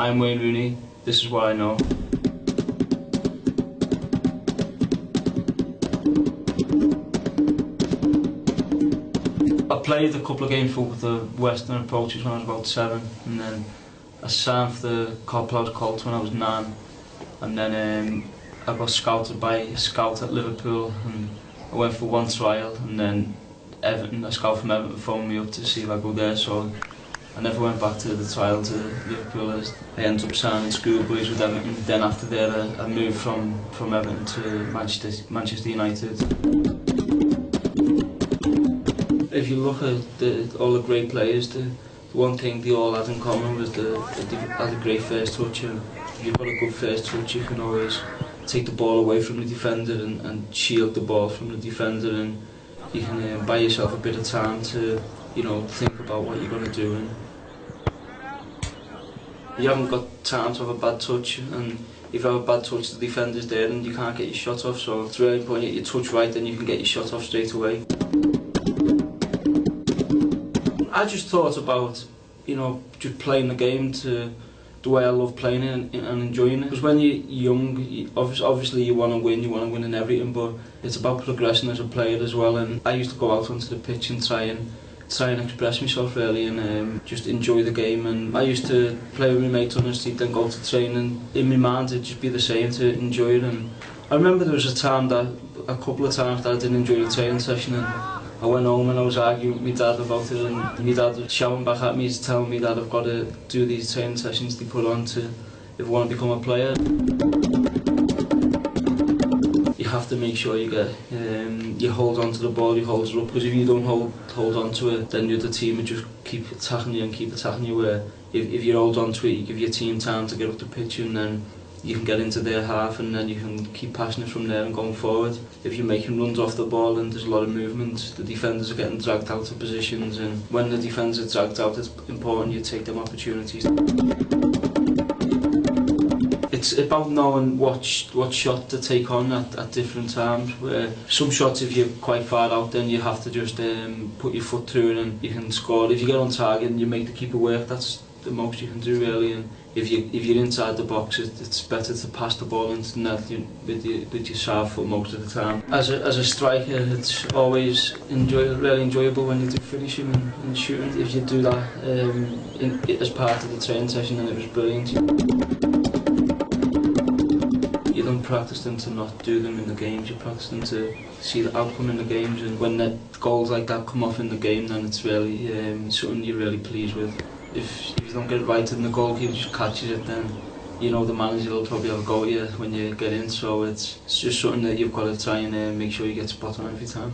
I'm Wayne Rooney, this is what I know. I played a couple of games for the Western Approaches when I was about 7, and then I signed for the Copland Colts when I was 9, and then I got scouted by a scout at Liverpool, and I went for one trial, and then Everton, a scout from Everton phoned me up to see if I go there, so I never went back to the trial to Liverpool. I ended up signing schoolboys with Everton. Then after that I moved from Everton to Manchester United. If you look at all the great players, the one thing they all had in common was they had a great first touch. And if you've got a good first touch, you can always take the ball away from the defender and shield the ball from the defender, and you can buy yourself a bit of time to, you know, think about what you're going to do. And you haven't got time to have a bad touch, and if you have a bad touch, the defender's there and you can't get your shot off, so it's really important you get your touch right, then you can get your shot off straight away. I just thought about, you know, just playing the game to the way I love playing it and enjoying it. Because when you're young, obviously you want to win in everything, but it's about progressing as a player as well. And I used to go out onto the pitch and try and express myself really, and just enjoy the game. And I used to play with my mates on the street, then go to training. In my mind it'd just be the same, to enjoy it. And I remember there was a couple of times that I didn't enjoy the training session, and I went home and I was arguing with my dad about it, and my dad was shouting back at me to tell me that I've got to do these training sessions they put on if I want to become a player. You have to make sure you hold on to the ball, you hold it up, because if you don't hold on to it, then the other team will just keep attacking you. Where if you hold on to it, you give your team time to get up the pitch, and then you can get into their half, and then you can keep passing it from there and going forward. If you're making runs off the ball and there's a lot of movement, the defenders are getting dragged out of positions, and when the defenders are dragged out, it's important you take them opportunities. It's about knowing what shot to take on at different times. Where some shots, if you're quite far out, then you have to just put your foot through it and you can score. If you get on target and you make the keeper work, that's the most you can do really. And if you're inside the box, it's better to pass the ball into the net with your side foot most of the time. As a striker, it's always really enjoyable when you do finishing and shooting. If you do that as part of the training session, then it was brilliant. You don't practice them to not do them in the games, you practice them to see the outcome in the games, and when the goals like that come off in the game, then it's really something you're really pleased with. If you don't get it right and the goalkeeper just catches it, then you know the manager will probably have a go at you when you get in, so it's just something that you've got to try and make sure you get spot on every time.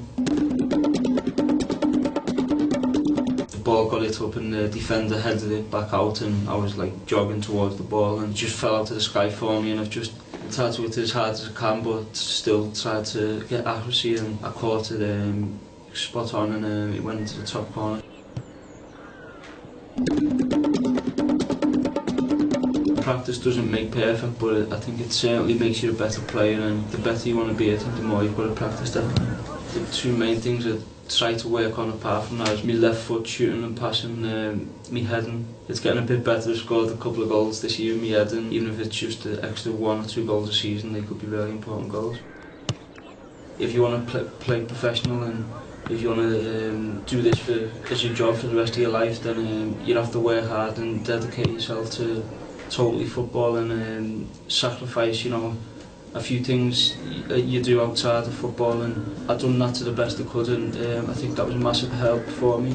The ball got it up and the defender headed it back out, and I was like jogging towards the ball and just fell out of the sky for me, and I've just tried to hit it as hard as I can, but still tried to get accuracy, and I caught it spot on, and it went into the top corner. Practice doesn't make perfect, but I think it certainly makes you a better player, and the better you want to be, I think the more you've got to practice that. The two main things I try to work on apart from that is my left foot shooting and passing, me heading. It's getting a bit better. I've scored a couple of goals this year in me heading, even if it's just an extra 1 or 2 goals a season, they could be really important goals. If you want to play professional, and if you want to do this as your job for the rest of your life, then you have to work hard and dedicate yourself to totally football, and sacrifice, you know, a few things you do outside of football, and I've done that to the best I could, and I think that was a massive help for me.